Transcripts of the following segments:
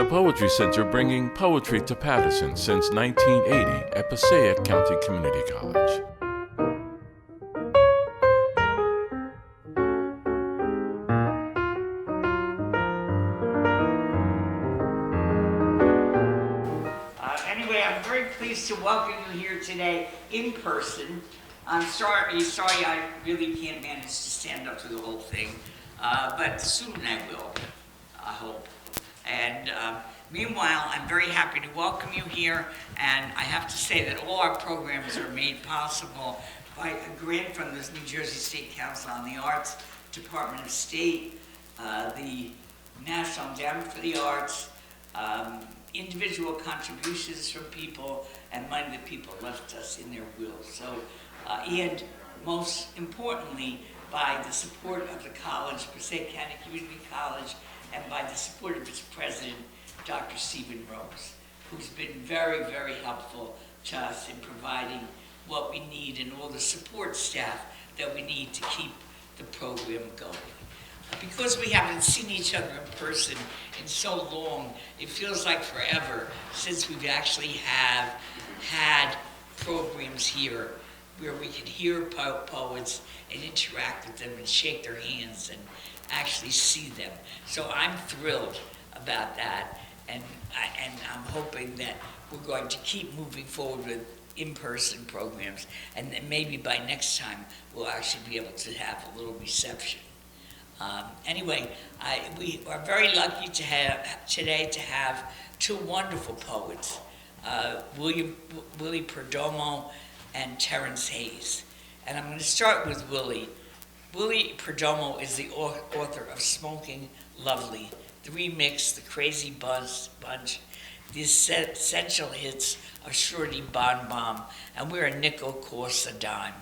the Poetry Center, bringing poetry to Paterson since 1980 at Passaic County Community College. Anyway, I'm very pleased to welcome you here today in person. I'm sorry I really can't manage to stand up through the whole thing, but soon I will, I hope. And meanwhile, I'm very happy to welcome you here, and I have to say that all our programs are made possible by a grant from the New Jersey State Council on the Arts, Department of State, the National Endowment for the Arts, individual contributions from people, and money that people left us in their will. So, and most importantly, by the support of the college, Passaic County Community College, and by the support of its president, Dr. Stephen Rose, who's been very, very helpful to us in providing what we need and all the support staff that we need to keep the program going. Because we haven't seen each other in person in so long, it feels like forever since we've actually have had programs here where we can hear poets and interact with them and shake their hands and actually see them. So I'm thrilled about that, and I'm hoping that we're going to keep moving forward with in-person programs, and then maybe by next time we'll actually be able to have a little reception. Anyway, we are very lucky to have today to have two wonderful poets, Willie Perdomo and Terence Hayes. And I'm going to start with Willie. Willie Perdomo is the author of Smoking Lovely, the remix, The Crazy Bunch, the essential hits of Shorty Bon Bomb, and Where a Nickel Costs a Dime.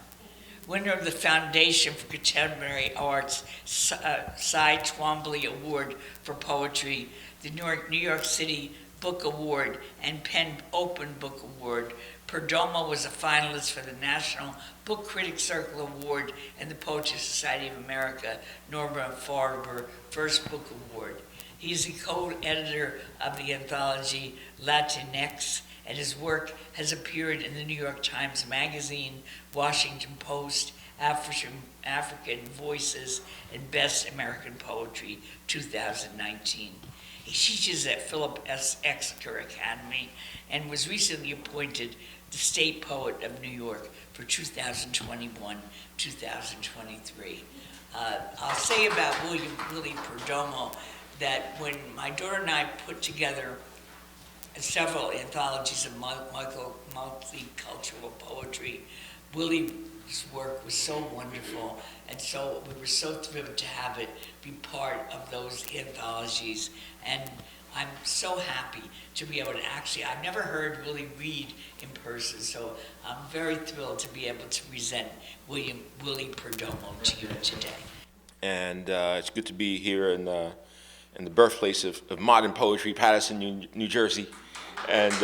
Winner of the Foundation for Contemporary Arts Cy Twombly Award for Poetry, the New York City Book Award, and Penn Open Book Award. Perdomo was a finalist for the National Book Critics Circle Award and the Poetry Society of America Norma Farber First Book Award. He is the co-editor of the anthology Latinx, and his work has appeared in the New York Times Magazine, Washington Post, African Voices, and Best American Poetry 2019. He teaches at Philip S. Exeter Academy and was recently appointed the State Poet of New York for 2021-2023. I'll say about Willie Perdomo that when my daughter and I put together several anthologies of multicultural poetry, Willie's work was so wonderful, and so we were so thrilled to have it be part of those anthologies. And I'm so happy to be able to I've never heard Willie read in person, so I'm very thrilled to be able to present Willie Perdomo to you today. And it's good to be here in the birthplace of modern poetry, Paterson, New Jersey, and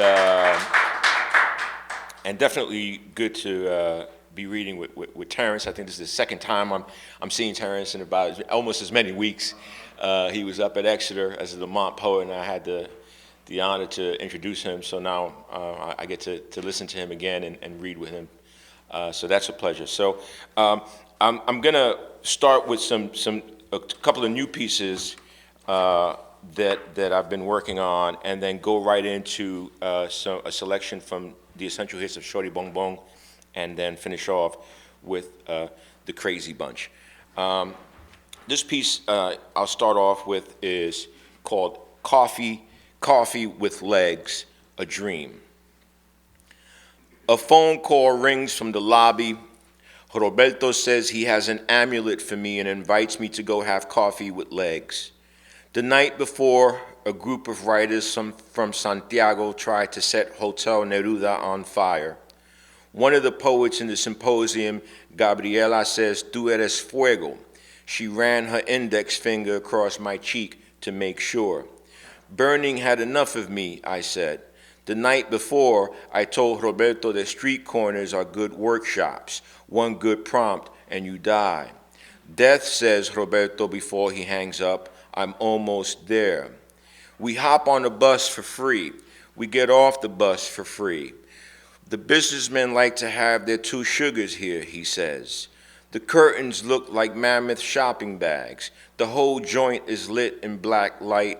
definitely good to be reading with Terence. I think this is the second time I'm seeing Terence in about almost as many weeks. He was up at Exeter as a Lamont poet, and I had the honor to introduce him. So now I get to listen to him again and read with him. So that's a pleasure. So I'm gonna start with a couple of new pieces that I've been working on, and then go right into a selection from the essential hits of Shorty Bong Bong, and then finish off with The Crazy Bunch. This piece I'll start off with is called Coffee with Legs, a Dream. A phone call rings from the lobby. Roberto says he has an amulet for me and invites me to go have coffee with legs. The night before, a group of writers from Santiago tried to set Hotel Neruda on fire. One of the poets in the symposium, Gabriela, says, "Tú eres fuego." She ran her index finger across my cheek to make sure. Burning had enough of me, I said. The night before, I told Roberto that street corners are good workshops. One good prompt and you die. Death, says Roberto before he hangs up, I'm almost there. We hop on the bus for free. We get off the bus for free. The businessmen like to have their 2 sugars here, he says. The curtains look like mammoth shopping bags. The whole joint is lit in black light.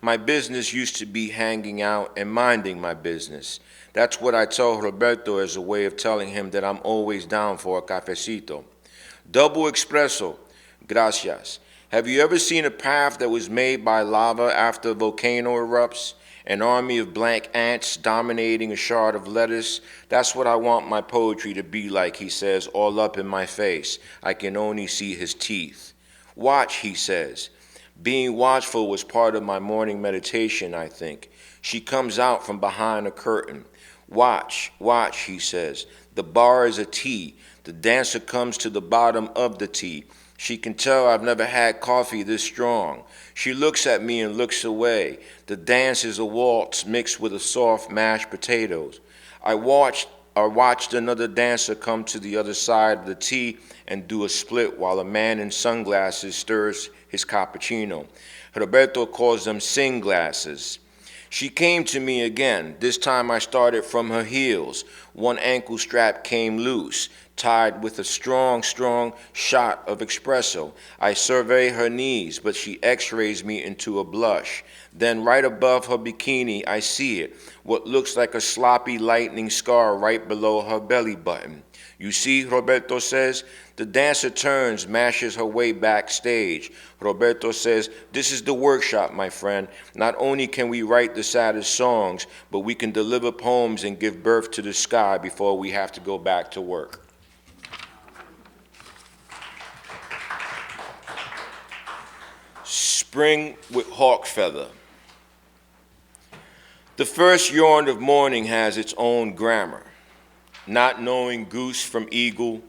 My business used to be hanging out and minding my business. That's what I tell Roberto as a way of telling him that I'm always down for a cafecito. Double espresso. Gracias. Have you ever seen a path that was made by lava after a volcano erupts? An army of blank ants dominating a shard of lettuce? That's what I want my poetry to be like, he says, all up in my face. I can only see his teeth. Watch, he says. Being watchful was part of my morning meditation, I think. She comes out from behind a curtain. Watch, watch, he says. The bar is a T. The dancer comes to the bottom of the T. She can tell I've never had coffee this strong. She looks at me and looks away. The dance is a waltz mixed with a soft mashed potatoes. I watched another dancer come to the other side of the T and do a split while a man in sunglasses stirs his cappuccino. Roberto calls them sing glasses. She came to me again. This time I started from her heels. One ankle strap came loose, tied with a strong shot of espresso. I survey her knees, but she x-rays me into a blush. Then right above her bikini, I see it, what looks like a sloppy lightning scar right below her belly button. You see, Roberto says. The dancer turns, mashes her way backstage. Roberto says, this is the workshop, my friend. Not only can we write the saddest songs, but we can deliver poems and give birth to the sky before we have to go back to work. Spring with hawk feather. The first yawn of morning has its own grammar. Not knowing goose from eagle,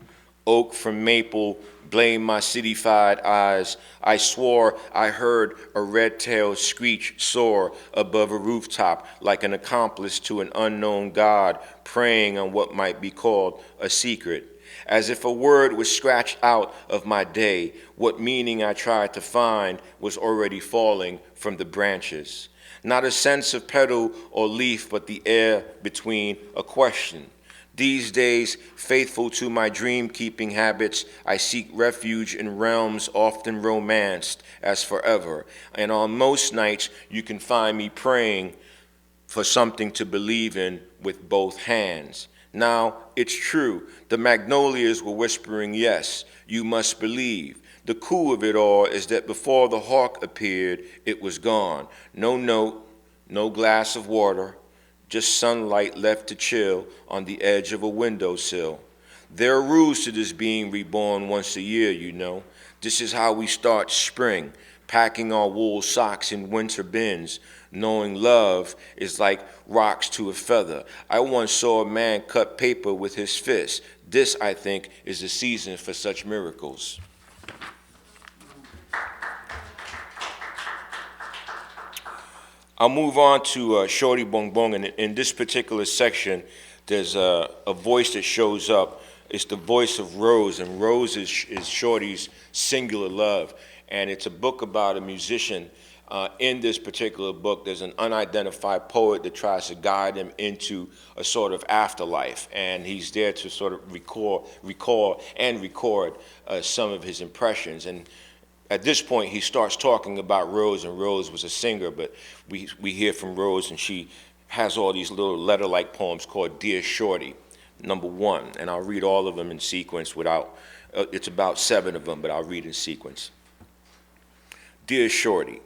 oak from maple, blame my city-fied eyes. I swore I heard a red-tailed screech soar above a rooftop like an accomplice to an unknown god preying on what might be called a secret. As if a word was scratched out of my day, what meaning I tried to find was already falling from the branches. Not a sense of petal or leaf, but the air between a question. These days, faithful to my dream-keeping habits, I seek refuge in realms often romanced as forever. And on most nights, you can find me praying for something to believe in with both hands. Now, it's true, the magnolias were whispering, yes, you must believe. The coup of it all is that before the hawk appeared, it was gone. No note, no glass of water, just sunlight left to chill on the edge of a windowsill. There are rules to this being reborn once a year, you know. This is how we start spring, packing our wool socks in winter bins, knowing love is like rocks to a feather. I once saw a man cut paper with his fist. This, I think, is the season for such miracles. I'll move on to Shorty Bong Bong, and in this particular section, there's a voice that shows up. It's the voice of Rose, and Rose is Shorty's singular love, and it's a book about a musician. In this particular book, there's an unidentified poet that tries to guide him into a sort of afterlife, and he's there to sort of recall and record some of his impressions. And at this point, he starts talking about Rose, and Rose was a singer, but we hear from Rose, and she has all these little letter-like poems called Dear Shorty, number 1, and I'll read all of them in sequence without, it's about 7 of them, but I'll read in sequence. Dear Shorty,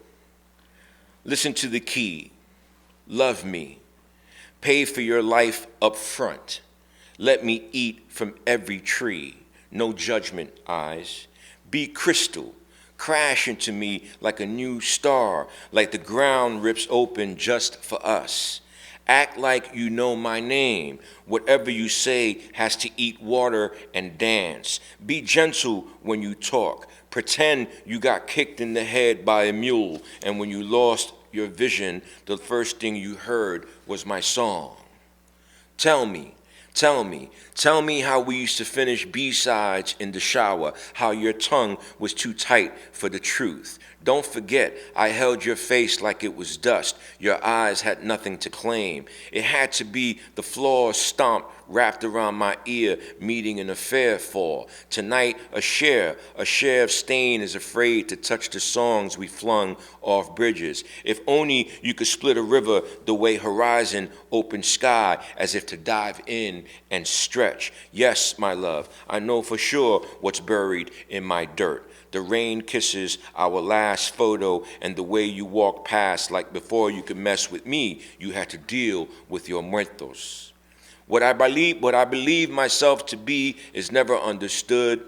listen to the key, love me, pay for your life up front, let me eat from every tree, no judgment eyes, be crystal, crash into me like a new star, like the ground rips open just for us. Act like you know my name. Whatever you say has to eat water and dance. Be gentle when you talk. Pretend you got kicked in the head by a mule, and when you lost your vision, the first thing you heard was my song. Tell me how we used to finish B-sides in the shower, how your tongue was too tight for the truth. Don't forget, I held your face like it was dust. Your eyes had nothing to claim. It had to be the floor stomped, wrapped around my ear, meeting an affair for. Tonight, a share of stain is afraid to touch the songs we flung off bridges. If only you could split a river the way horizon open sky, as if to dive in and stretch. Yes, my love, I know for sure what's buried in my dirt. The rain kisses our last photo, and the way you walk past, like before you could mess with me, you had to deal with your muertos. What I believe myself to be is never understood.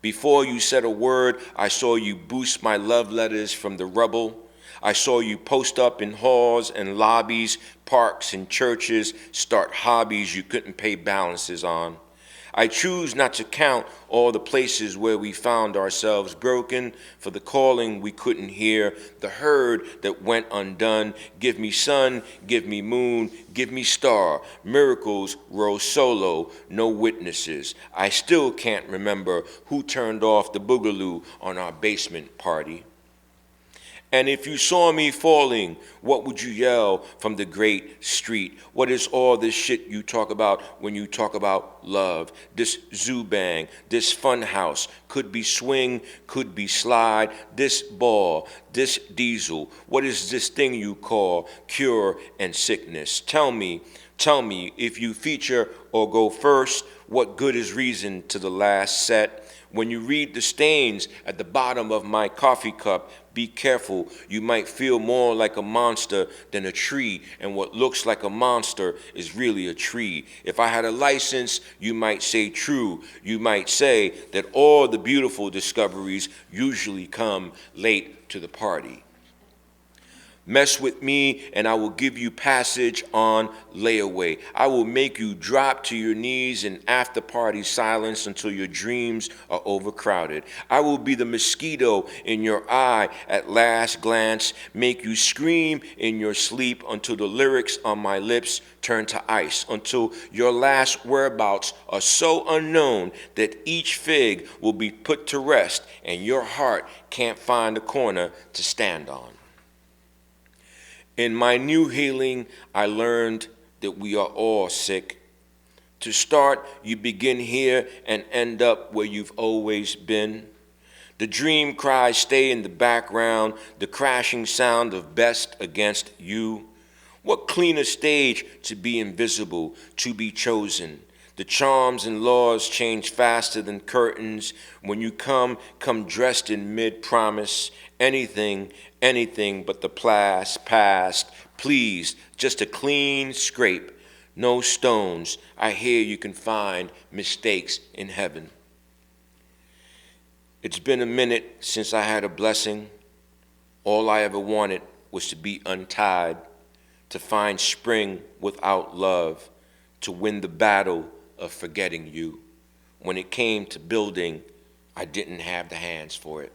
Before you said a word, I saw you boost my love letters from the rubble. I saw you post up in halls and lobbies, parks and churches, start hobbies you couldn't pay balances on. I choose not to count all the places where we found ourselves broken for the calling we couldn't hear, the herd that went undone. Give me sun, give me moon, give me star. Miracles rose solo, no witnesses. I still can't remember who turned off the boogaloo on our basement party. And if you saw me falling, what would you yell from the great street? What is all this shit you talk about when you talk about love? This zoo bang, this fun house, could be swing, could be slide, this ball, this diesel. What is this thing you call cure and sickness? Tell me, if you feature or go first, what good is reason to the last set? When you read the stains at the bottom of my coffee cup, be careful. You might feel more like a monster than a tree, and what looks like a monster is really a tree. If I had a license, you might say true. You might say that all the beautiful discoveries usually come late to the party. Mess with me and I will give you passage on layaway. I will make you drop to your knees in after-party silence until your dreams are overcrowded. I will be the mosquito in your eye at last glance, make you scream in your sleep until the lyrics on my lips turn to ice, until your last whereabouts are so unknown that each fig will be put to rest and your heart can't find a corner to stand on. In my new healing, I learned that we are all sick. To start, you begin here and end up where you've always been. The dream cries stay in the background, the crashing sound of best against you. What cleaner stage to be invisible, to be chosen? The charms and laws change faster than curtains. When you come dressed in mid-promise. Anything but the past. Please, just a clean scrape. No stones. I hear you can find mistakes in heaven. It's been a minute since I had a blessing. All I ever wanted was to be untied, to find spring without love, to win the battle of forgetting you. When it came to building, I didn't have the hands for it.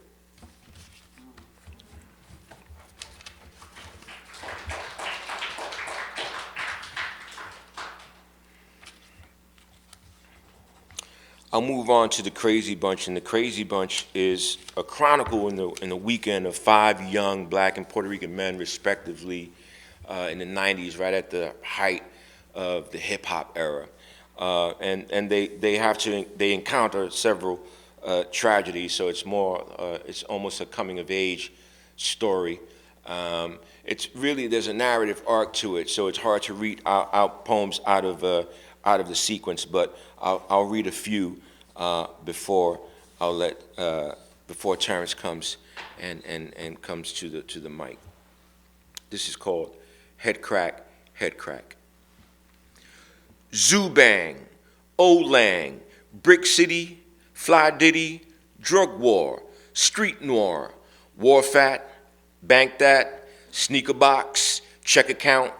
I'll move on to the Crazy Bunch, and the Crazy Bunch is a chronicle in the weekend of 5 young black and Puerto Rican men, respectively, in the 90s, right at the height of the hip-hop era. And they encounter several tragedies, so it's almost a coming-of-age story. It's really, there's a narrative arc to it, so it's hard to read out poems out of the sequence, but I'll read a few before Terrence comes and comes to the mic. This is called Head Crack, Head Crack. Zoo Bang, O-Lang, Brick City, Fly Diddy, Drug War, Street Noir, War Fat, Bank That, Sneaker Box, Check Account,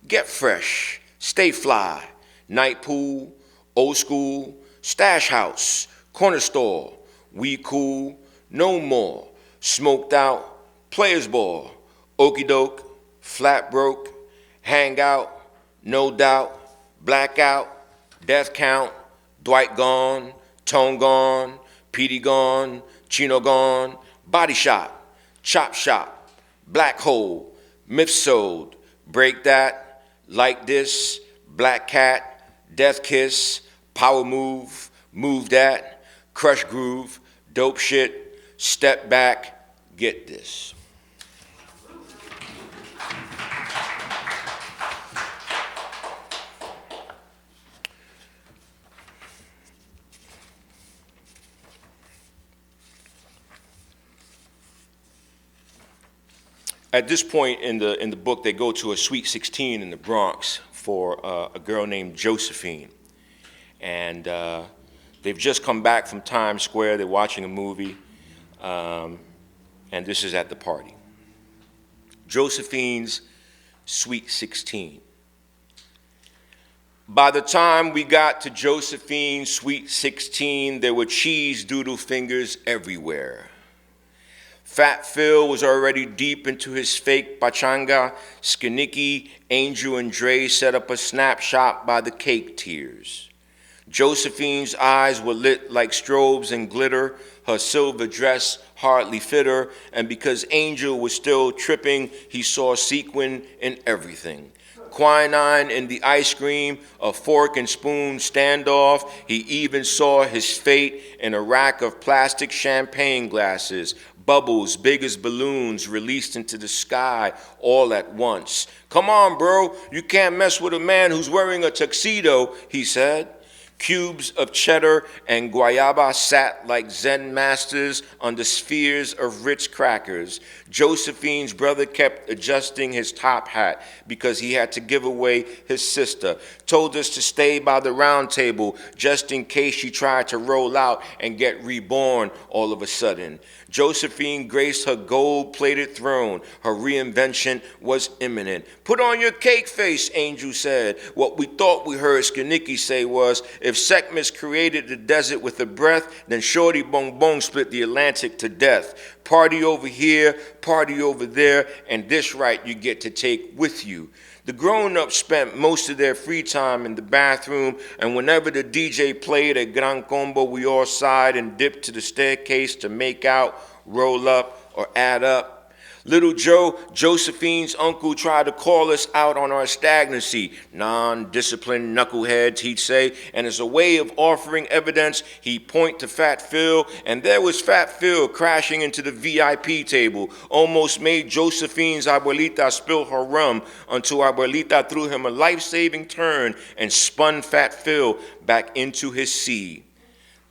Get Fresh, Stay Fly, Night Pool, Old School, Stash House, Corner Store, We Cool, No More, Smoked Out, Players Ball, Okie Doke, Flat Broke, Hangout, No Doubt, Blackout, Death Count, Dwight Gone, Tone Gone, Petey Gone, Chino Gone, Body Shot, chop shop, black hole, myth sold, break that, like this, black cat, death kiss, power move, move that, crush groove, dope shit, step back, get this. At this point in the book, they go to a Sweet 16 in the Bronx for a girl named Josephine. And they've just come back from Times Square. They're watching a movie. And this is at the party. Josephine's Sweet 16. By the time we got to Josephine's Sweet 16, there were cheese doodle fingers everywhere. Fat Phil was already deep into his fake pachanga. Skinnicky, Angel, and Dre set up a snapshot by the cake tiers. Josephine's eyes were lit like strobes and glitter. Her silver dress hardly fit her, and because Angel was still tripping, he saw sequin in everything. Quinine in the ice cream, a fork and spoon standoff. He even saw his fate in a rack of plastic champagne glasses, bubbles big as balloons released into the sky all at once. Come on, bro, you can't mess with a man who's wearing a tuxedo, he said. Cubes of cheddar and guayaba sat like Zen masters under spheres of Ritz crackers. Josephine's brother kept adjusting his top hat because he had to give away his sister. Told us to stay by the round table just in case she tried to roll out and get reborn all of a sudden. Josephine graced her gold-plated throne. Her reinvention was imminent. Put on your cake face, Angel said. What we thought we heard Skinnicky say was, if Sekhmet created the desert with a breath, then Shorty Bong Bong split the Atlantic to death. Party over here, party over there, and this right you get to take with you. The grown-ups spent most of their free time in the bathroom, and whenever the DJ played a Gran Combo, we all sighed and dipped to the staircase to make out, roll up, or add up. Little Joe, Josephine's uncle, tried to call us out on our stagnancy. Non-disciplined knuckleheads, he'd say, and as a way of offering evidence, he'd point to Fat Phil, and there was Fat Phil crashing into the VIP table, almost made Josephine's abuelita spill her rum until abuelita threw him a life-saving turn and spun Fat Phil back into his sea.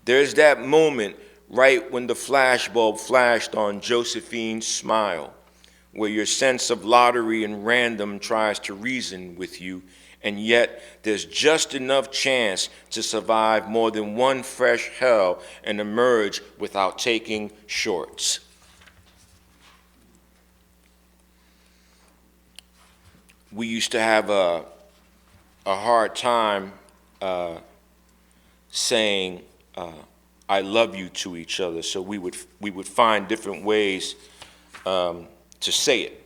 There's that moment right when the flashbulb flashed on Josephine's smile, where your sense of lottery and random tries to reason with you, and yet there's just enough chance to survive more than one fresh hell and emerge without taking shorts. We used to have a hard time saying I love you to each other, so we would find different ways to say it.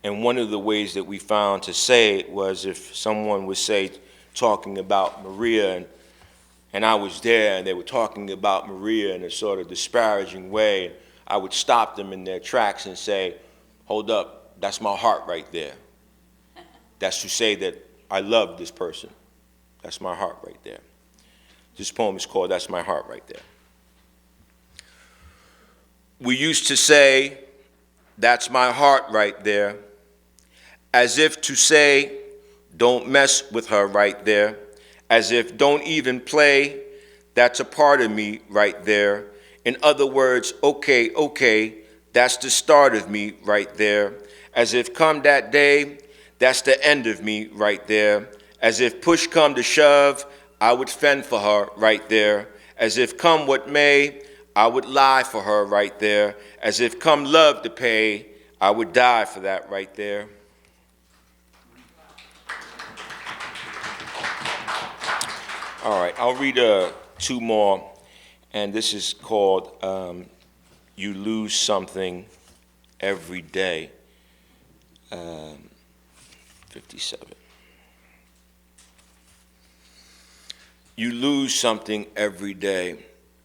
And one of the ways that we found to say it was if someone would say, talking about Maria, and I was there and they were talking about Maria in a sort of disparaging way, I would stop them in their tracks and say, hold up, that's my heart right there. That's to say that I love this person. That's my heart right there. This poem is called That's My Heart Right There. We used to say, that's my heart right there, as if to say, don't mess with her right there, as if don't even play, that's a part of me right there. In other words, okay, okay, that's the start of me right there, as if come that day, that's the end of me right there, as if push come to shove, I would fend for her right there, as if come what may, I would lie for her right there, as if come love to pay, I would die for that right there. All right, I'll read two more, and this is called You Lose Something Every Day, 57. You lose something every day,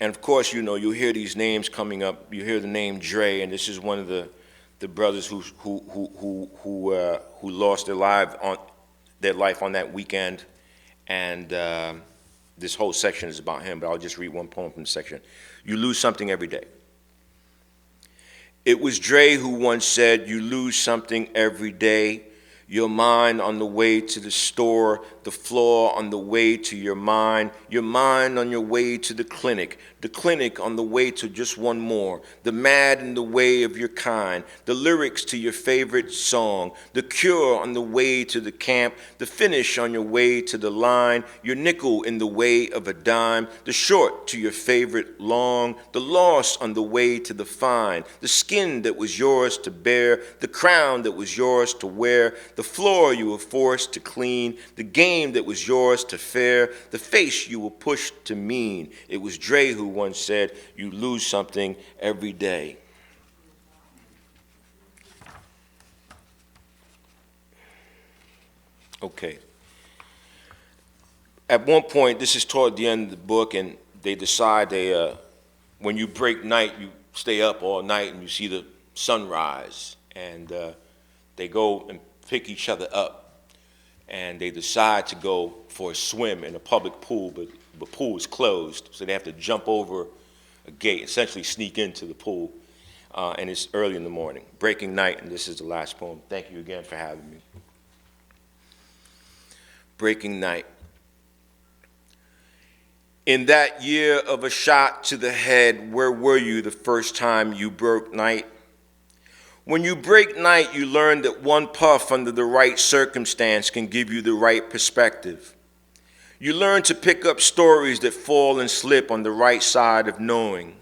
And of course, you know, you hear these names coming up. You hear the name Dre, and this is one of the brothers who lost their life on that weekend. And this whole section is about him, but I'll just read one poem from the section. You lose something every day. It was Dre who once said, you lose something every day. Your mind on the way to the store, the floor on the way to your mind on your way to the clinic on the way to just one more, the mad in the way of your kind, the lyrics to your favorite song, the cure on the way to the camp, the finish on your way to the line, your nickel in the way of a dime, the short to your favorite long, the loss on the way to the fine, the skin that was yours to bear, the crown that was yours to wear, the floor you were forced to clean, the game that was yours to fare, the face you were pushed to mean. It was Dre who once said, you lose something every day. Okay. At one point, this is toward the end of the book, and they decide when you break night, you stay up all night and you see the sunrise, and they go and pick each other up, and they decide to go for a swim in a public pool, but the pool is closed, so they have to jump over a gate, essentially sneak into the pool, and it's early in the morning. Breaking night, and this is the last poem. Thank you again for having me. Breaking night. In that year of a shot to the head, where were you the first time you broke night? When you break night, you learn that one puff under the right circumstance can give you the right perspective. You learn to pick up stories that fall and slip on the right side of knowing.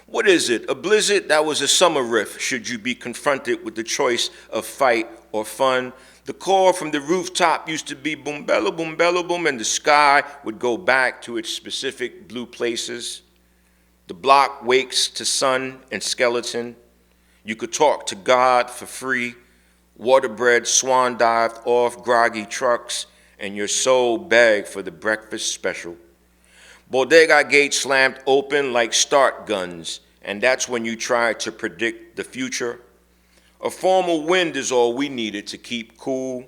What is it? A blizzard? That was a summer riff, should you be confronted with the choice of fight or fun. The call from the rooftop used to be boom, bellow, boom, and the sky would go back to its specific blue places. The block wakes to sun and skeleton. You could talk to God for free. Waterbread swan dived off groggy trucks, and your soul begged for the breakfast special. Bodega gates slammed open like start guns, and that's when you tried to predict the future. A formal wind is all we needed to keep cool.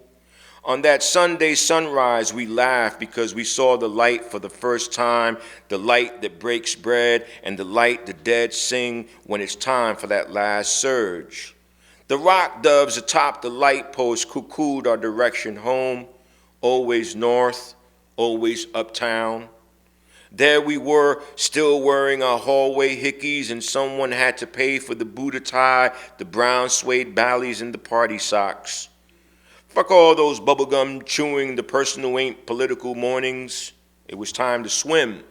On that Sunday sunrise, we laughed because we saw the light for the first time, the light that breaks bread, and the light the dead sing when it's time for that last surge. The rock doves atop the light post cuckooed our direction home, always north, always uptown. There we were, still wearing our hallway hickeys, and someone had to pay for the Buddha tie, the brown suede ballies, and the party socks. Fuck all those bubblegum chewing, the person who ain't political mornings. It was time to swim.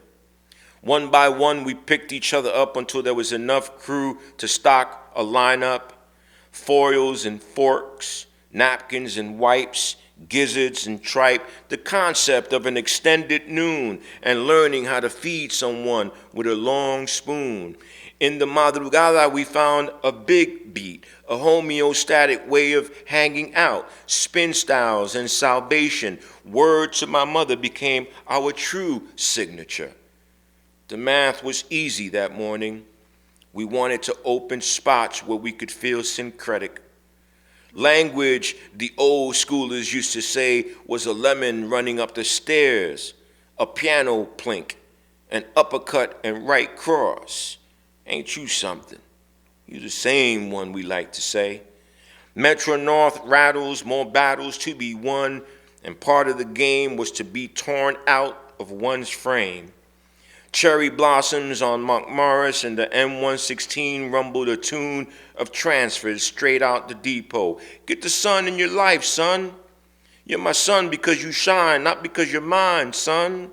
One by one, we picked each other up until there was enough crew to stock a lineup. Foils and forks, napkins and wipes, gizzards and tripe, the concept of an extended noon and learning how to feed someone with a long spoon. In the madrugada, we found a big beat, a homeostatic way of hanging out, spin styles and salvation. Word to my mother became our true signature. The math was easy that morning. We wanted to open spots where we could feel syncretic. Language, the old schoolers used to say, was a lemon running up the stairs, a piano plink, an uppercut and right cross. Ain't you something? You the same one, we like to say. Metro North rattles, more battles to be won, and part of the game was to be torn out of one's frame. Cherry blossoms on Montmorris and the M116 rumbled a tune of transfers straight out the depot. Get the sun in your life, son. You're my son because you shine, not because you're mine, son.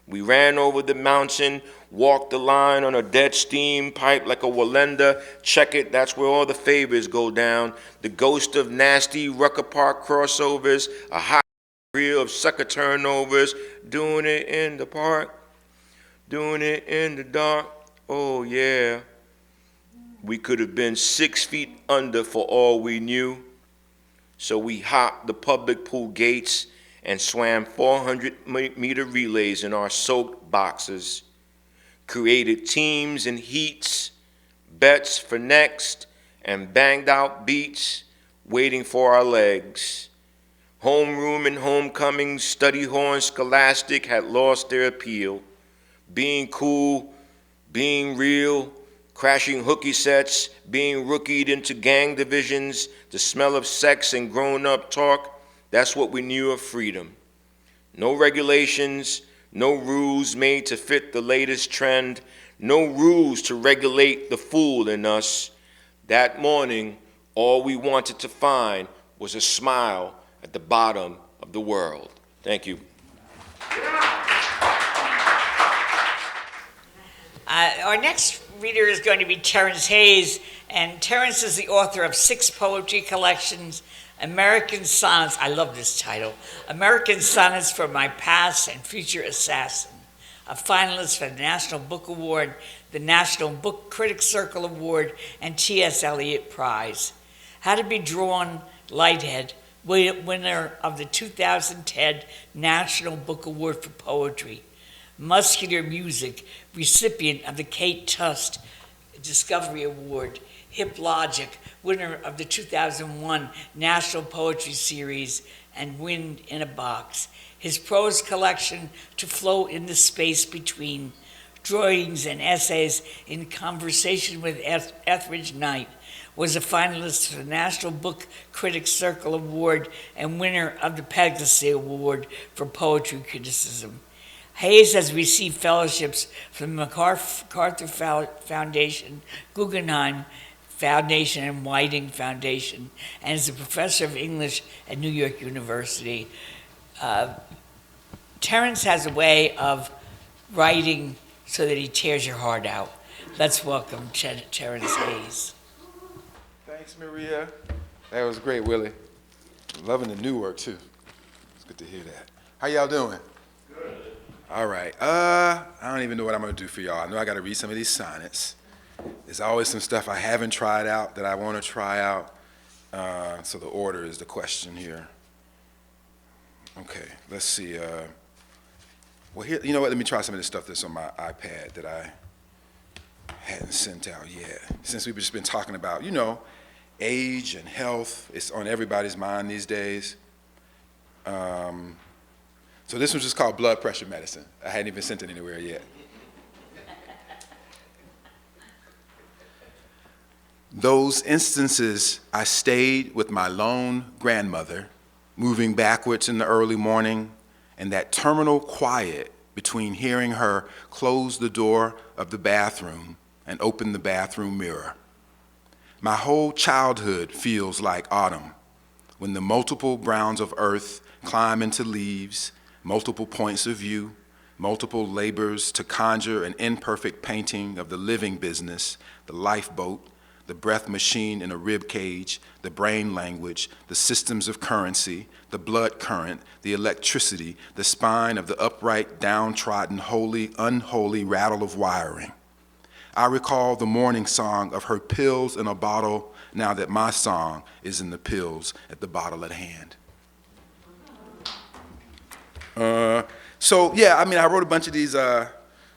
We ran over the mountain, walked the line on a dead steam pipe like a Walenda. Check it, that's where all the favors go down. The ghost of nasty Rucker Park crossovers, a hot reel of sucker turnovers, doing it in the park. Doing it in the dark, oh yeah. We could have been 6 feet under for all we knew. So we hopped the public pool gates and swam 400-meter relays in our soaked boxers. created teams and heats, bets for next, and banged out beats, waiting for our legs. Homeroom and homecoming, study horn scholastic had lost their appeal. Being cool, being real, crashing hooky sets, being rookied into gang divisions, the smell of sex and grown-up talk, that's what we knew of freedom. No regulations, no rules made to fit the latest trend, no rules to regulate the fool in us. That morning, all we wanted to find was a smile at the bottom of the world. Thank you. Our next reader is going to be Terence Hayes, and Terence is the author of 6 poetry collections, American Sonnets, I love this title, American Sonnets for My Past and Future Assassin, a finalist for the National Book Award, the National Book Critics Circle Award, and T.S. Eliot Prize. How to Be Drawn, Lighthead, winner of the 2010 National Book Award for Poetry. Muscular Music, recipient of the Kate Tust Discovery Award. Hip Logic, winner of the 2001 National Poetry Series, and Wind in a Box. His prose collection, To Float in the Space Between, drawings and essays in conversation with Etheridge Knight, was a finalist for the National Book Critics Circle Award and winner of the Paterson Award for Poetry Criticism. Hayes has received fellowships from the MacArthur Foundation, Guggenheim Foundation, and Whiting Foundation, and is a professor of English at New York University. Terence has a way of writing so that he tears your heart out. Let's welcome Terence Hayes. Thanks, Maria. That was great, Willie. Loving the new work, too. It's good to hear that. How y'all doing? Good. All right. I don't even know what I'm going to do for y'all. I know I got to read some of these sonnets. There's always some stuff I haven't tried out that I want to try out. So the order is the question here. Okay, let's see. Well, here, you know what? Let me try some of this stuff that's on my iPad that I hadn't sent out yet. Since we've just been talking about, you know, age and health, it's on everybody's mind these days. So this one's just called Blood Pressure Medicine. I hadn't even sent it anywhere yet. Those instances I stayed with my lone grandmother, moving backwards in the early morning, and that terminal quiet between hearing her close the door of the bathroom and open the bathroom mirror. My whole childhood feels like autumn, when the multiple browns of earth climb into leaves, multiple points of view, multiple labors to conjure an imperfect painting of the living business, the lifeboat, the breath machine in a rib cage, the brain language, the systems of currency, the blood current, the electricity, the spine of the upright, downtrodden, holy, unholy rattle of wiring. I recall the morning song of her pills in a bottle, now that my song is in the pills at the bottle at hand. I wrote a bunch of these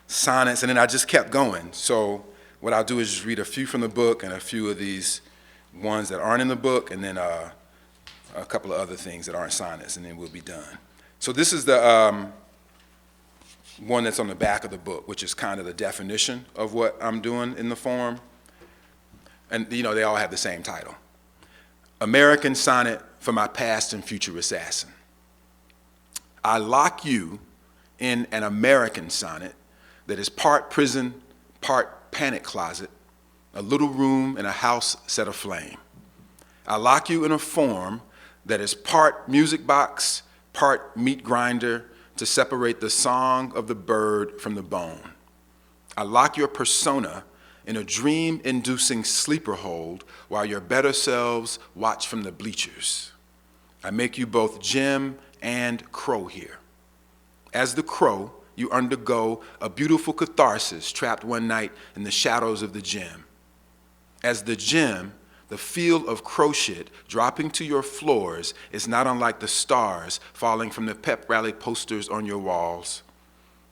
sonnets, and then I just kept going. So what I'll do is just read a few from the book and a few of these ones that aren't in the book, and then a couple of other things that aren't sonnets, and then we'll be done. So this is the one that's on the back of the book, which is kind of the definition of what I'm doing in the form. And, you know, they all have the same title. American Sonnet for My Past and Future Assassin. I lock you in an American sonnet that is part prison, part panic closet, a little room in a house set aflame. I lock you in a form that is part music box, part meat grinder to separate the song of the bird from the bone. I lock your persona in a dream-inducing sleeper hold while your better selves watch from the bleachers. I make you both Jim and Crow here. As the Crow, you undergo a beautiful catharsis trapped one night in the shadows of the gym. As the gym, the feel of crow shit dropping to your floors is not unlike the stars falling from the pep rally posters on your walls.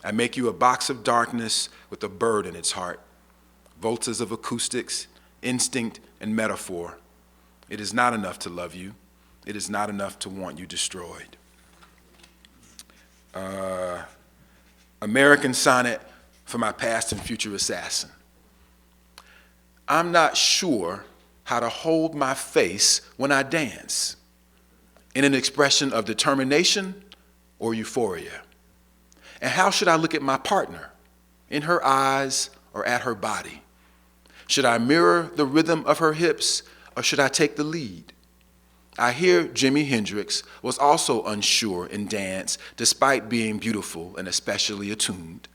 I make you a box of darkness with a bird in its heart, voltas of acoustics, instinct, and metaphor. It is not enough to love you. It is not enough to want you destroyed. American sonnet for my past and future assassin. I'm not sure how to hold my face when I dance, in an expression of determination or euphoria. And how should I look at my partner, in her eyes or at her body? Should I mirror the rhythm of her hips or should I take the lead? I hear Jimi Hendrix was also unsure in dance despite being beautiful and especially attuned.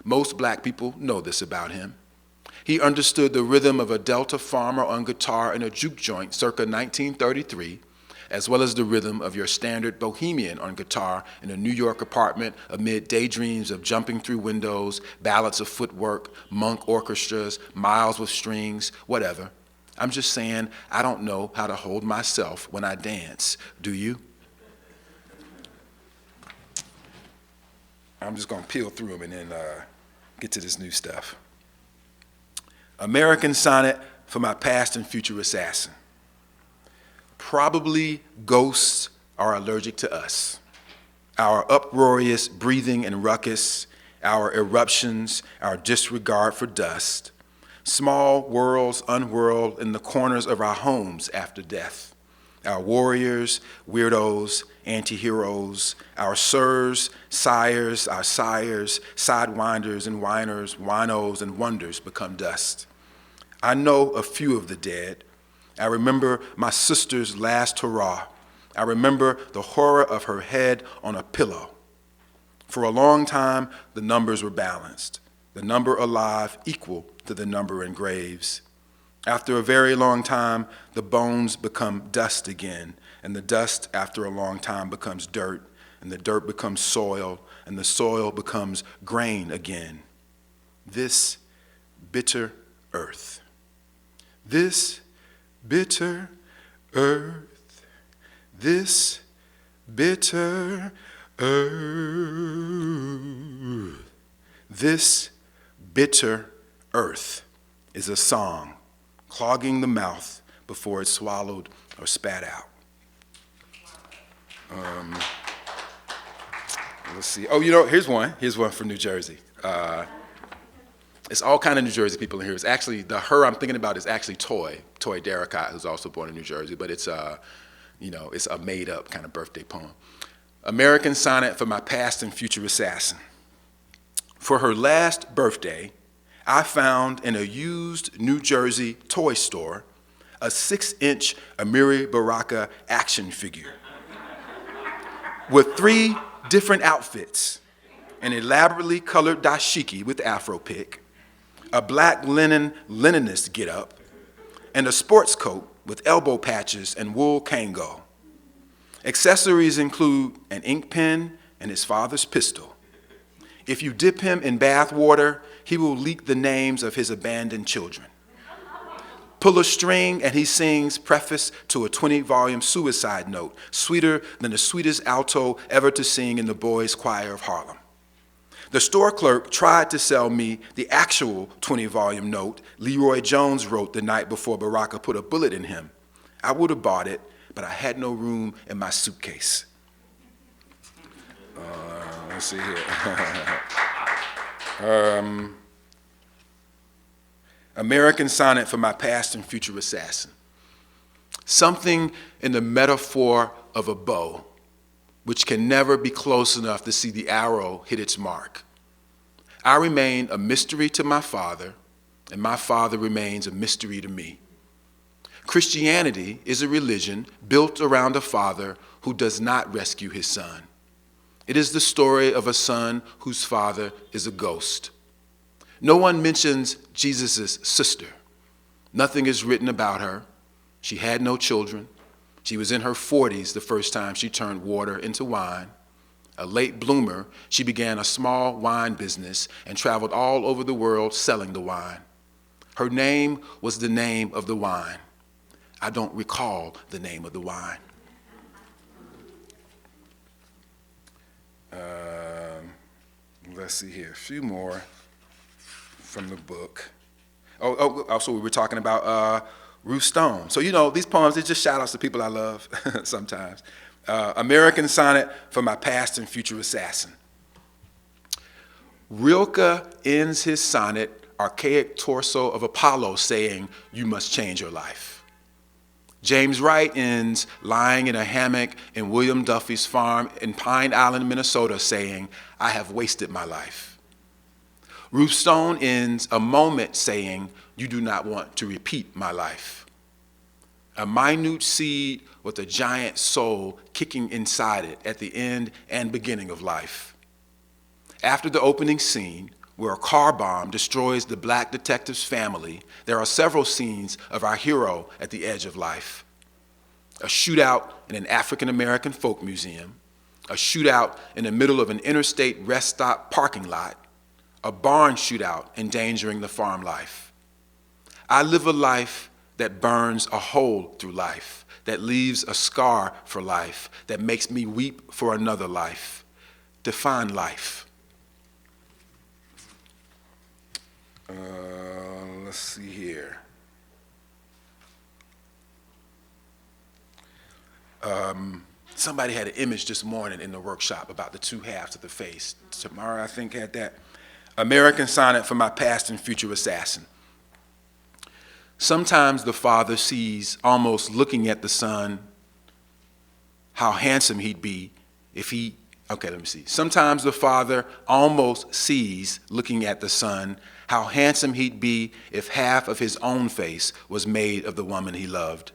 Most black people know this about him. He understood the rhythm of a Delta farmer on guitar in a juke joint circa 1933, as well as the rhythm of your standard bohemian on guitar in a New York apartment amid daydreams of jumping through windows, ballads of footwork, monk orchestras, miles with strings, whatever. I'm just saying I don't know how to hold myself when I dance. Do you? I'm just going to peel through them and then get to this new stuff. American sonnet for my past and future assassin. Probably ghosts are allergic to us. Our uproarious breathing and ruckus, our eruptions, our disregard for dust. Small worlds unwhirled in the corners of our homes after death. Our warriors, weirdos, anti-heroes, our sirs, sires, our sires, sidewinders and whiners, winos and wonders become dust. I know a few of the dead. I remember my sister's last hurrah. I remember the horror of her head on a pillow. For a long time, the numbers were balanced. The number alive equal to the number in graves. After a very long time, the bones become dust again, and the dust after a long time becomes dirt, and the dirt becomes soil, and the soil becomes grain again. This bitter earth. This bitter earth. This bitter earth. This bitter earth is a song, clogging the mouth before it's swallowed or spat out. Let's see. Oh, here's one. Here's one from New Jersey. It's all kind of New Jersey people in here. It's actually, her I'm thinking about is actually Toy Darracott, who's also born in New Jersey, but it's it's a made-up kind of birthday poem. American sonnet for my past and future assassin. For her last birthday, I found in a used New Jersey toy store a 6-inch Amiri Baraka action figure with 3 different outfits, an elaborately colored dashiki with afro pick, a black Leninist getup, and a sports coat with elbow patches and wool kango. Accessories include an ink pen and his father's pistol. If you dip him in bath water, he will leak the names of his abandoned children. Pull a string and he sings preface to a 20-volume suicide note, sweeter than the sweetest alto ever to sing in the boys' choir of Harlem. The store clerk tried to sell me the actual 20-volume note Leroy Jones wrote the night before Baraka put a bullet in him. I would have bought it, but I had no room in my suitcase. Let's see here. American sonnet for my past and future assassin. Something in the metaphor of a bow, which can never be close enough to see the arrow hit its mark. I remain a mystery to my father, and my father remains a mystery to me. Christianity is a religion built around a father who does not rescue his son. It is the story of a son whose father is a ghost. No one mentions Jesus' sister. Nothing is written about her. She had no children. She was in her 40s the first time she turned water into wine. A late bloomer, she began a small wine business and traveled all over the world selling the wine. Her name was the name of the wine. I don't recall the name of the wine. Let's see here, a few more from the book. Also we were talking about Ruth Stone. So, these poems, they're just shout outs to people I love sometimes. American Sonnet for My Past and Future Assassin. Rilke ends his sonnet, Archaic Torso of Apollo, saying, "You must change your life." James Wright ends lying in a hammock in William Duffy's farm in Pine Island, Minnesota, saying, "I have wasted my life." Ruth Stone ends a moment saying, "You do not want to repeat my life." A minute seed with a giant soul kicking inside it at the end and beginning of life. After the opening scene, where a car bomb destroys the black detective's family, there are several scenes of our hero at the edge of life. A shootout in an African-American folk museum, a shootout in the middle of an interstate rest stop parking lot, a barn shootout endangering the farm life. I live a life that burns a hole through life, that leaves a scar for life, that makes me weep for another life. Define life. Let's see here. Somebody had an image this morning in the workshop about the two halves of the face. Tamara, I think, had that. American Sonnet for My Past and Future Assassin. Sometimes the father sees, almost looking at the son, how handsome he'd be if he, Sometimes the father almost sees, looking at the son, how handsome he'd be if half of his own face was made of the woman he loved.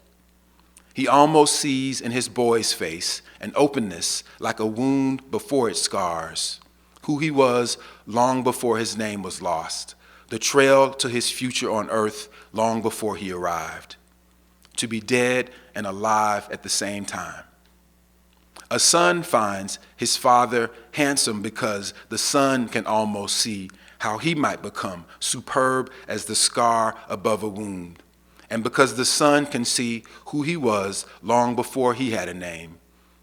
He almost sees in his boy's face an openness like a wound before it scars, who he was long before his name was lost, the trail to his future on earth long before he arrived, to be dead and alive at the same time. A son finds his father handsome because the son can almost see how he might become superb as the scar above a wound, and because the son can see who he was long before he had a name,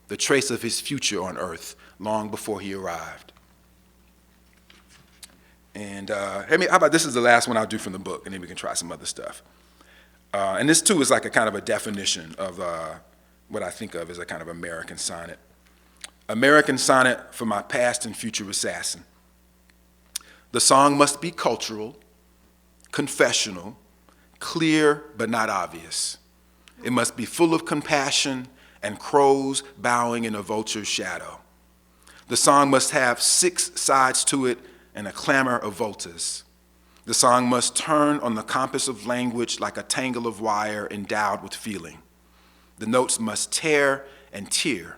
the trace of his future on earth long before he arrived. And how about this is the last one I'll do from the book, and then we can try some other stuff. And this too is like a kind of a definition of what I think of as a kind of American sonnet. American Sonnet for My Past and Future Assassin. The song must be cultural, confessional, clear but not obvious. It must be full of compassion and crows bowing in a vulture's shadow. The song must have 6 sides to it and a clamor of voltas. The song must turn on the compass of language like a tangle of wire endowed with feeling. The notes must tear and tear.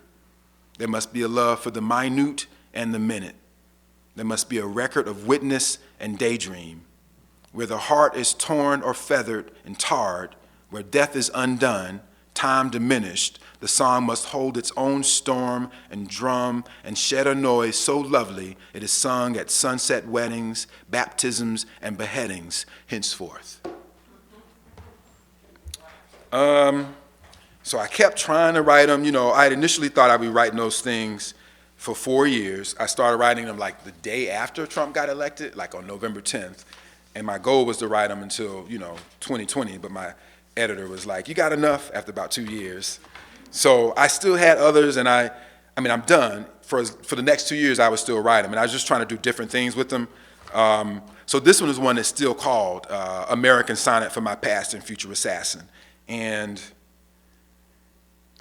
There must be a love for the minute and the minute. There must be a record of witness and daydream. Where the heart is torn or feathered and tarred, where death is undone, time diminished, the song must hold its own storm and drum and shed a noise so lovely it is sung at sunset weddings, baptisms, and beheadings henceforth. So I kept trying to write them. I had initially thought I'd be writing those things for 4 years. I started writing them like the day after Trump got elected, like on November 10th. And my goal was to write them until, 2020, but my editor was like, you got enough after about 2 years. So I still had others, and I'm done. For the next 2 years, I would still write them, and I was just trying to do different things with them. So this one is one that's still called American Sonnet for My Past and Future Assassin. And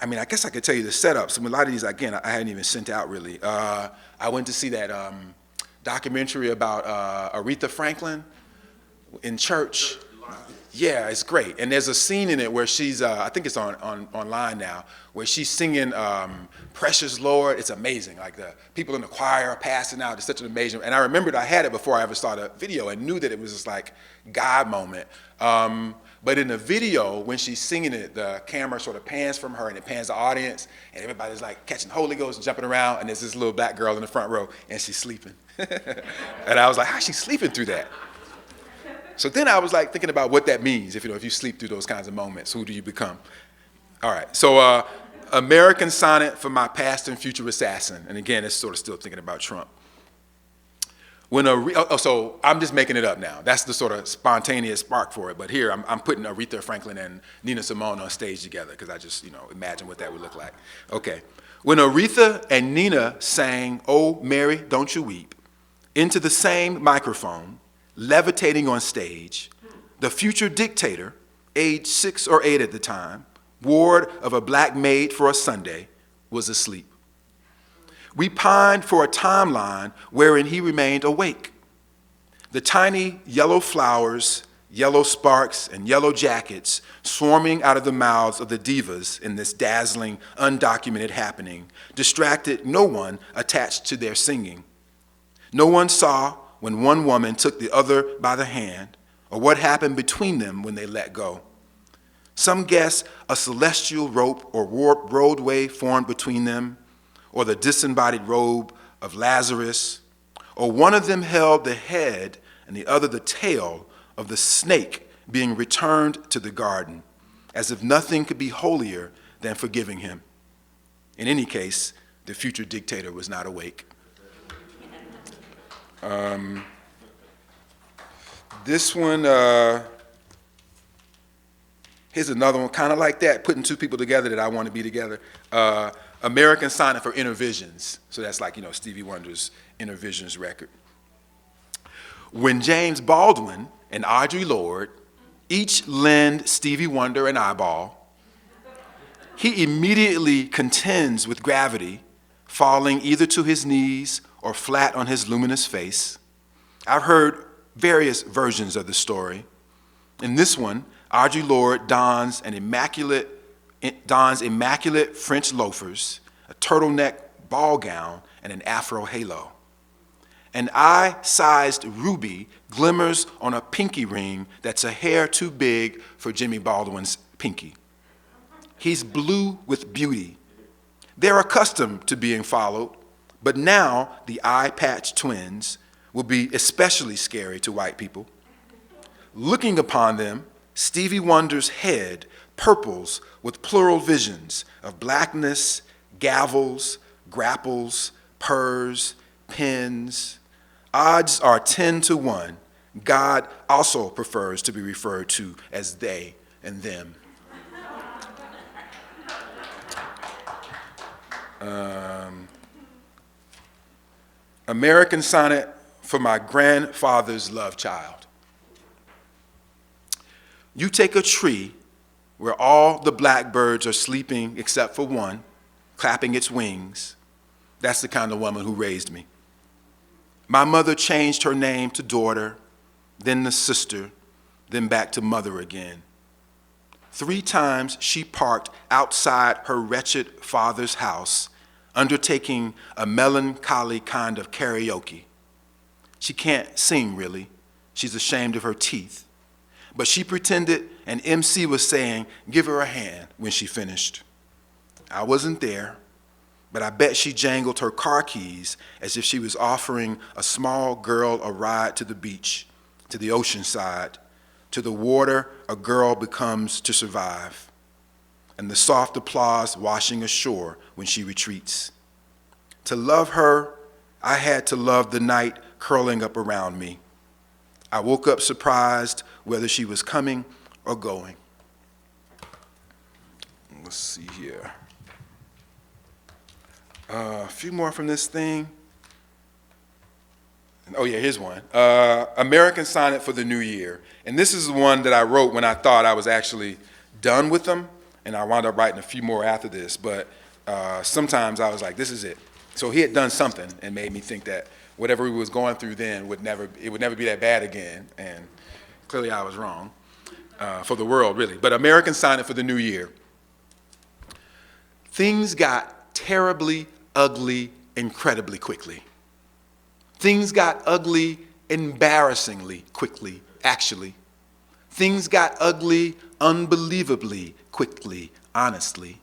I guess I could tell you the setup. So a lot of these, again, I hadn't even sent out really. I went to see that documentary about Aretha Franklin in church. Yeah, it's great. And there's a scene in it where she's, I think it's online now, where she's singing Precious Lord. It's amazing. Like the people in the choir are passing out. It's such an amazing, and I remembered I had it before I ever saw the video and knew that it was just like God moment. But in the video, when she's singing it, the camera sort of pans from her and it pans the audience, and everybody's like catching Holy Ghost and jumping around, and there's this little black girl in the front row, and she's sleeping. And I was like, how's she sleeping through that? So then I was like thinking about what that means. If you sleep through those kinds of moments, who do you become? All right, so American Sonnet for My Past and Future Assassin. And again, it's sort of still thinking about Trump. So I'm just making it up now. That's the sort of spontaneous spark for it. But here I'm putting Aretha Franklin and Nina Simone on stage together because I just, imagine what that would look like. Okay. When Aretha and Nina sang "Oh, Mary, Don't You Weep" into the same microphone, levitating on stage, the future dictator, age 6 or 8 at the time, ward of a black maid for a Sunday, was asleep. We pined for a timeline wherein he remained awake. The tiny yellow flowers, yellow sparks, and yellow jackets swarming out of the mouths of the divas in this dazzling, undocumented happening distracted no one attached to their singing. No one saw when one woman took the other by the hand, or what happened between them when they let go. Some guess a celestial rope or warped roadway formed between them, or the disembodied robe of Lazarus, or one of them held the head and the other the tail of the snake being returned to the garden, as if nothing could be holier than forgiving him. In any case, the future dictator was not awake. This one, here's another one, kind of like that, putting two people together that I want to be together. American Sonnet for Intervisions. So that's like, Stevie Wonder's Intervisions record. When James Baldwin and Audre Lorde each lend Stevie Wonder an eyeball, he immediately contends with gravity, falling either to his knees or flat on his luminous face. I've heard various versions of the story. In this one, Audre Lorde dons immaculate French loafers, a turtleneck ball gown, and an afro halo. An eye-sized ruby glimmers on a pinky ring that's a hair too big for Jimmy Baldwin's pinky. He's blue with beauty. They're accustomed to being followed, but now the eye-patch twins will be especially scary to white people. Looking upon them, Stevie Wonder's head purples with plural visions of blackness, gavels, grapples, purrs, pins. Odds are 10 to 1. God also prefers to be referred to as they and them. American Sonnet for my grandfather's love child. You take a tree where all the blackbirds are sleeping except for one, clapping its wings. That's the kind of woman who raised me. My mother changed her name to daughter, then to sister, then back to mother again. 3 times she parked outside her wretched father's house, undertaking a melancholy kind of karaoke. She can't sing, really. She's ashamed of her teeth. But she pretended an MC was saying, "Give her a hand," when she finished. I wasn't there, but I bet she jangled her car keys as if she was offering a small girl a ride to the beach, to the ocean side, to the water a girl becomes to survive, and the soft applause washing ashore when she retreats. To love her, I had to love the night curling up around me. I woke up surprised whether she was coming or going. Let's see here. A few more from this thing. Oh yeah, here's one. American Sonnet for the New Year. And this is the one that I wrote when I thought I was actually done with them, and I wound up writing a few more after this, but sometimes I was like, this is it. So he had done something and made me think that whatever he was going through then would never be that bad again, and clearly I was wrong, for the world really. But American Sonnet for the New Year. Things got terribly ugly incredibly quickly. Things got ugly embarrassingly quickly, actually. Things got ugly unbelievably quickly, honestly.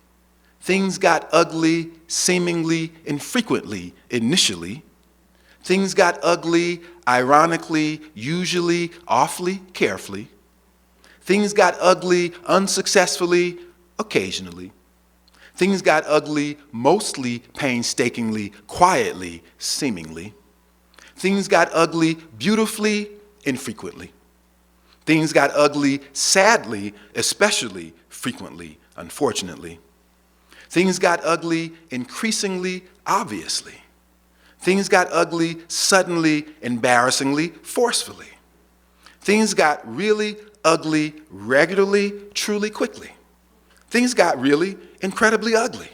Things got ugly seemingly infrequently, initially. Things got ugly ironically, usually, awfully carefully. Things got ugly unsuccessfully, occasionally. Things got ugly mostly painstakingly, quietly, seemingly. Things got ugly beautifully, infrequently. Things got ugly sadly, especially frequently, unfortunately. Things got ugly increasingly obviously. Things got ugly suddenly, embarrassingly, forcefully. Things got really ugly regularly, truly, quickly. Things got really incredibly ugly.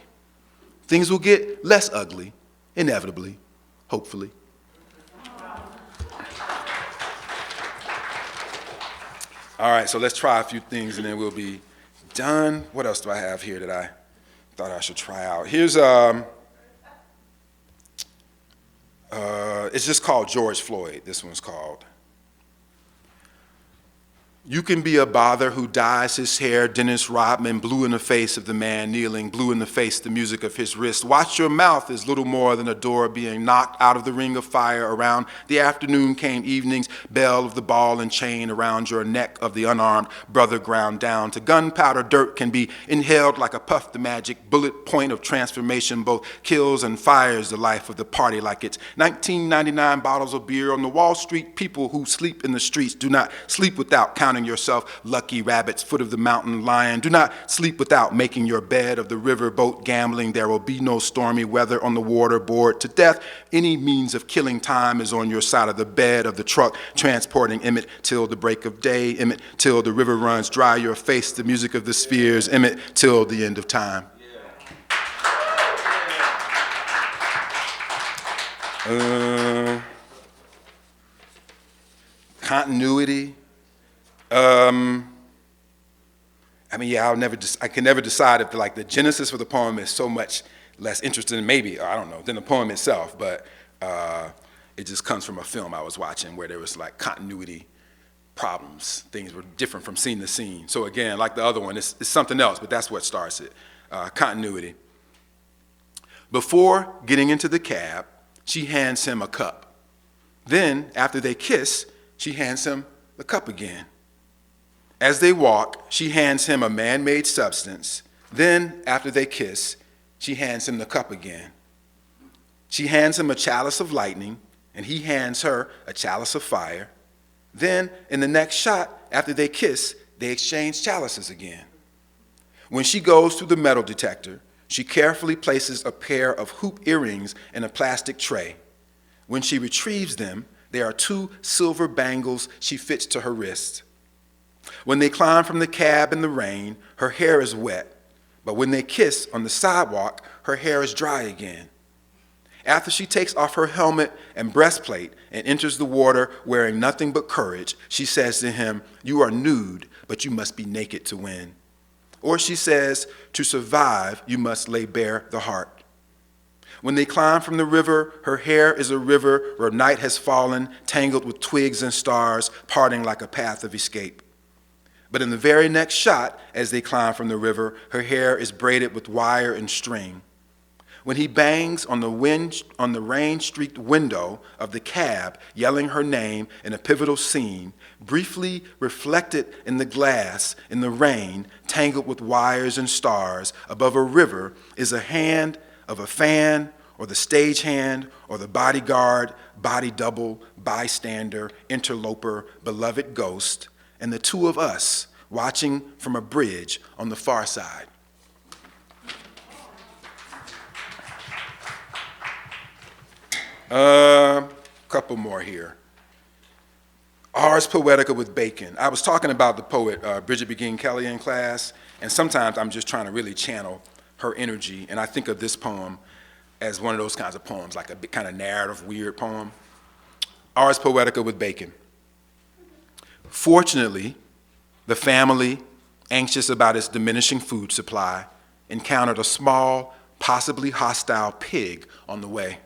Things will get less ugly, inevitably, hopefully. All right, so let's try a few things and then we'll be done. What else do I have here that I thought I should try out? Here's, it's just called George Floyd, this one's called. You can be a bother who dyes his hair Dennis Rodman, blue in the face of the man kneeling, blue in the face the music of his wrist. Watch your mouth is little more than a door being knocked out of the ring of fire around the afternoon came evening's bell of the ball and chain around your neck of the unarmed brother ground down to gunpowder dirt can be inhaled like a puff. The magic bullet point of transformation both kills and fires the life of the party like it's 1999 bottles of beer on the Wall Street. People who sleep in the streets do not sleep without counting yourself lucky rabbits, foot of the mountain lion. Do not sleep without making your bed of the river boat gambling. There will be no stormy weather on the water bored to death. Any means of killing time is on your side of the bed of the truck, transporting Emmett till the break of day, Emmett till the river runs dry your face, the music of the spheres, Emmett till the end of time. Continuity. I mean, yeah, I can never decide if the genesis for the poem is so much less interesting, maybe, I don't know, than the poem itself, but it just comes from a film I was watching where there was like continuity problems. Things were different from scene to scene. So again, like the other one, it's something else, but that's what starts it, continuity. Before getting into the cab, she hands him a cup. Then, after they kiss, she hands him the cup again. As they walk, she hands him a man-made substance. Then, after they kiss, she hands him the cup again. She hands him a chalice of lightning, and he hands her a chalice of fire. Then, in the next shot, after they kiss, they exchange chalices again. When she goes through the metal detector, she carefully places a pair of hoop earrings in a plastic tray. When she retrieves them, there are 2 silver bangles she fits to her wrist. When they climb from the cab in the rain, her hair is wet, but when they kiss on the sidewalk, her hair is dry again. After she takes off her helmet and breastplate and enters the water wearing nothing but courage, she says to him, "You are nude, but you must be naked to win." Or she says, "To survive, you must lay bare the heart." When they climb from the river, her hair is a river where night has fallen, tangled with twigs and stars, parting like a path of escape. But in the very next shot, as they climb from the river, her hair is braided with wire and string. When he bangs on the rain-streaked window of the cab, yelling her name in a pivotal scene, briefly reflected in the glass, in the rain, tangled with wires and stars, above a river, is a hand of a fan, or the stagehand, or the bodyguard, body double, bystander, interloper, beloved ghost, and the 2 of us watching from a bridge on the far side. Couple more here. Ars Poetica with Bacon. I was talking about the poet Bridget Begin Kelly in class, and sometimes I'm just trying to really channel her energy, and I think of this poem as one of those kinds of poems, like a big kind of narrative, weird poem. Ars Poetica with Bacon. Fortunately, the family, anxious about its diminishing food supply, encountered a small, possibly hostile pig on the way.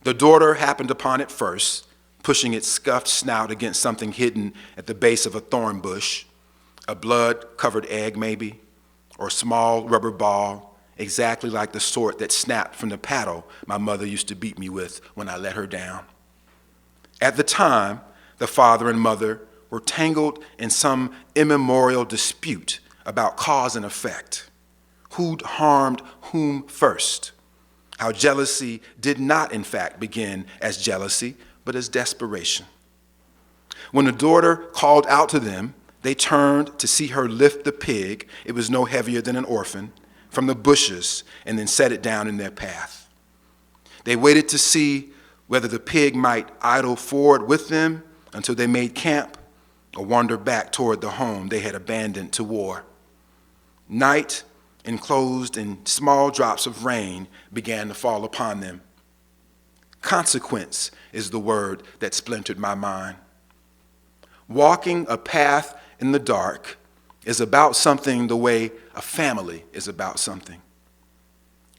The daughter happened upon it first, pushing its scuffed snout against something hidden at the base of a thorn bush, a blood-covered egg maybe, or a small rubber ball, exactly like the sort that snapped from the paddle my mother used to beat me with when I let her down. At the time, the father and mother were tangled in some immemorial dispute about cause and effect. Who'd harmed whom first? How jealousy did not, in fact, begin as jealousy, but as desperation. When the daughter called out to them, they turned to see her lift the pig, it was no heavier than an orphan, from the bushes and then set it down in their path. They waited to see whether the pig might idle forward with them until they made camp or wander back toward the home they had abandoned to war. Night, enclosed in small drops of rain, began to fall upon them. Consequence is the word that splintered my mind. Walking a path in the dark is about something the way a family is about something.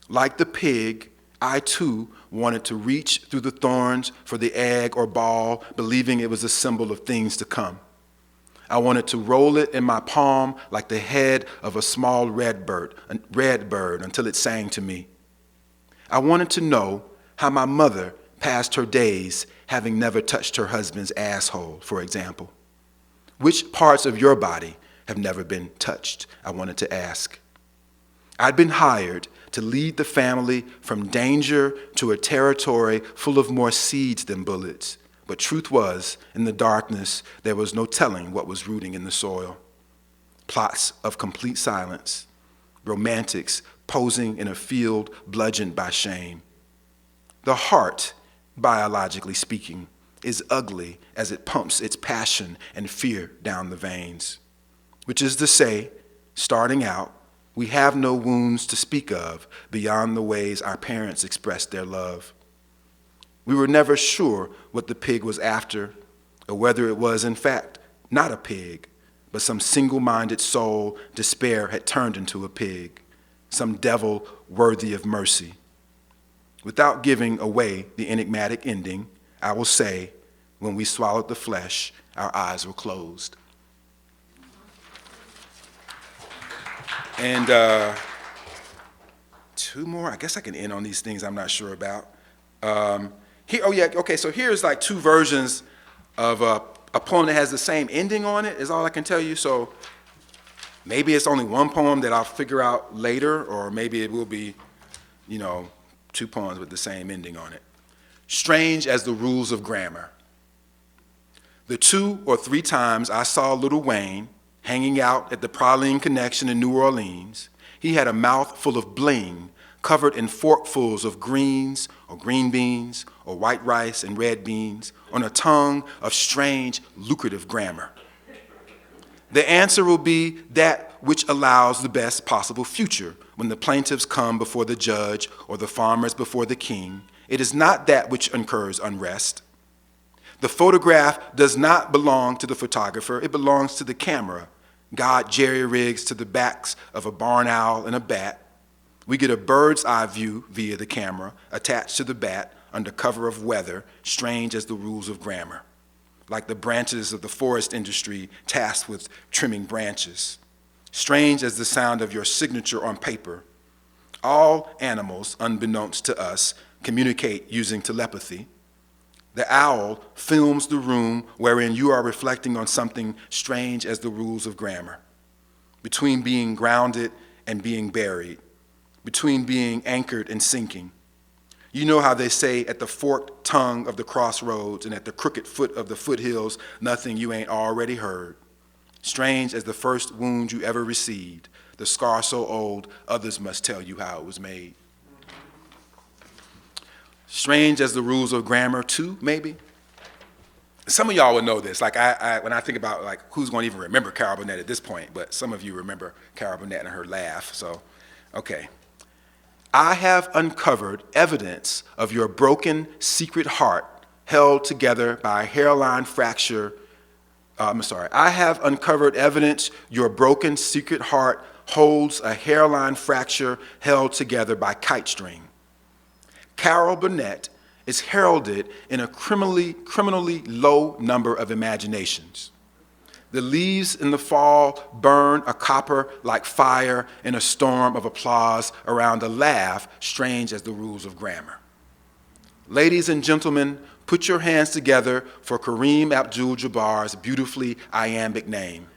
Like the pig, I too wanted to reach through the thorns for the egg or ball, believing it was a symbol of things to come. I wanted to roll it in my palm like the head of a small red bird until it sang to me. I wanted to know how my mother passed her days having never touched her husband's asshole, for example. Which parts of your body have never been touched? I wanted to ask. I'd been hired to lead the family from danger to a territory full of more seeds than bullets. But truth was, in the darkness, there was no telling what was rooting in the soil. Plots of complete silence, romantics posing in a field bludgeoned by shame. The heart, biologically speaking, is ugly as it pumps its passion and fear down the veins. Which is to say, starting out, we have no wounds to speak of beyond the ways our parents expressed their love. We were never sure what the pig was after, or whether it was, in fact, not a pig, but some single-minded soul despair had turned into a pig, some devil worthy of mercy. Without giving away the enigmatic ending, I will say, when we swallowed the flesh, our eyes were closed. And two more. I guess I can end on these things I'm not sure about. So here's like two versions of a poem that has the same ending on it, is all I can tell you. So maybe it's only one poem that I'll figure out later, or maybe it will be, two poems with the same ending on it. Strange as the rules of grammar. The 2 or 3 times I saw Little Wayne hanging out at the Praline Connection in New Orleans, he had a mouth full of bling, covered in forkfuls of greens or green beans or white rice and red beans, on a tongue of strange, lucrative grammar. The answer will be that which allows the best possible future when the plaintiffs come before the judge or the farmers before the king. It is not that which incurs unrest. The photograph does not belong to the photographer, it belongs to the camera. God jerry-rigs to the backs of a barn owl and a bat. We get a bird's eye view via the camera, attached to the bat, under cover of weather, strange as the rules of grammar, like the branches of the forest industry tasked with trimming branches. Strange as the sound of your signature on paper. All animals, unbeknownst to us, communicate using telepathy. The owl films the room wherein you are reflecting on something strange as the rules of grammar. Between being grounded and being buried. Between being anchored and sinking. You know how they say at the forked tongue of the crossroads and at the crooked foot of the foothills, nothing you ain't already heard. Strange as the first wound you ever received, the scar so old others must tell you how it was made. Strange as the rules of grammar too, maybe. Some of y'all would know this. Like when I think about like who's going to even remember Carol Burnett at this point, but some of you remember Carol Burnett and her laugh. So, okay. I have uncovered evidence of your broken secret heart held together by a hairline fracture. I have uncovered evidence your broken secret heart holds a hairline fracture held together by kite string. Carol Burnett is heralded in a criminally low number of imaginations. The leaves in the fall burn a copper like fire in a storm of applause around a laugh strange as the rules of grammar. Ladies and gentlemen, put your hands together for Kareem Abdul-Jabbar's beautifully iambic name.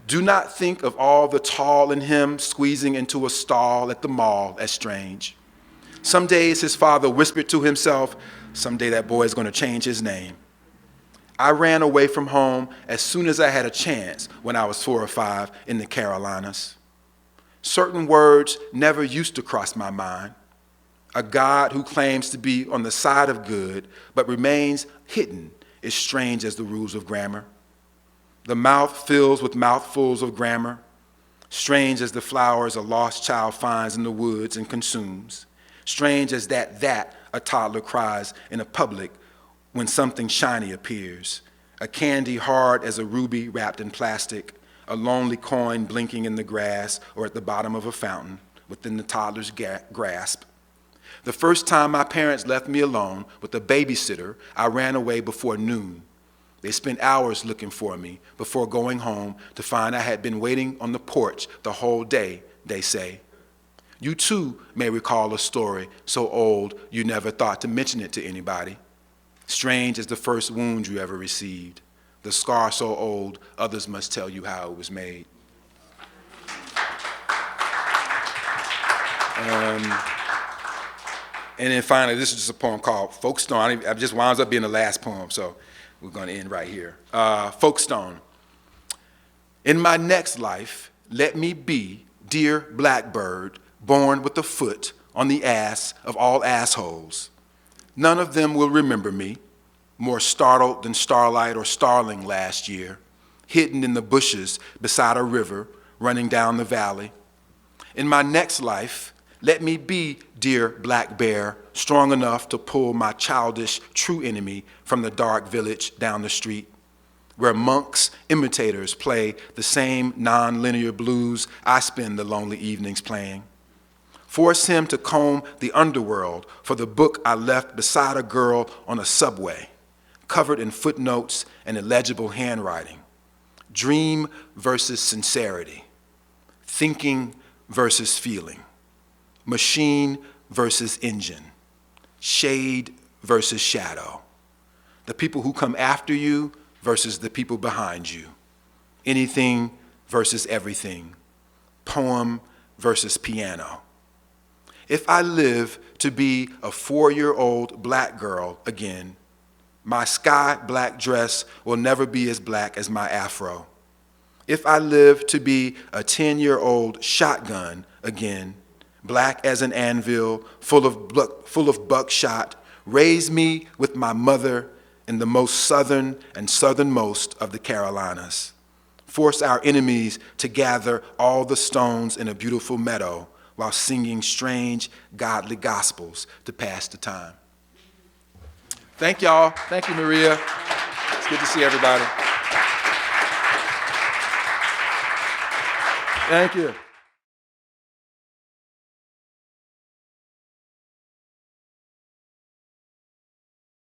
Do not think of all the tall in him squeezing into a stall at the mall as strange. Some days his father whispered to himself, someday that boy is going to change his name. I ran away from home as soon as I had a chance when I was 4 or 5 in the Carolinas. Certain words never used to cross my mind. A God who claims to be on the side of good but remains hidden is strange as the rules of grammar. The mouth fills with mouthfuls of grammar, strange as the flowers a lost child finds in the woods and consumes, strange as that a toddler cries in a public when something shiny appears, a candy hard as a ruby wrapped in plastic, a lonely coin blinking in the grass or at the bottom of a fountain within the toddler's grasp. The first time my parents left me alone with a babysitter, I ran away before noon. They spent hours looking for me before going home to find I had been waiting on the porch the whole day, they say. You too may recall a story so old you never thought to mention it to anybody. Strange as the first wound you ever received, the scar so old others must tell you how it was made. And then finally, this is just a poem called Folkestone. It just winds up being the last poem, so we're going to end right here. Folkestone. In my next life, let me be, dear blackbird, born with a foot on the ass of all assholes. None of them will remember me, more startled than starlight or starling last year, hidden in the bushes beside a river running down the valley. In my next life, let me be, dear black bear, strong enough to pull my childish true enemy from the dark village down the street, where monks, imitators play the same non-linear blues I spend the lonely evenings playing. Force him to comb the underworld for the book I left beside a girl on a subway, covered in footnotes and illegible handwriting. Dream versus sincerity. Thinking versus feeling. Machine versus engine. Shade versus shadow. The people who come after you versus the people behind you. Anything versus everything. Poem versus piano. If I live to be a 4-year-old black girl again, my sky black dress will never be as black as my afro. If I live to be a 10-year-old shotgun again, black as an anvil, full of buckshot, raise me with my mother in the most southern and southernmost of the Carolinas. Force our enemies to gather all the stones in a beautiful meadow while singing strange, godly gospels to pass the time. Thank y'all. Thank you, Maria. It's good to see everybody. Thank you.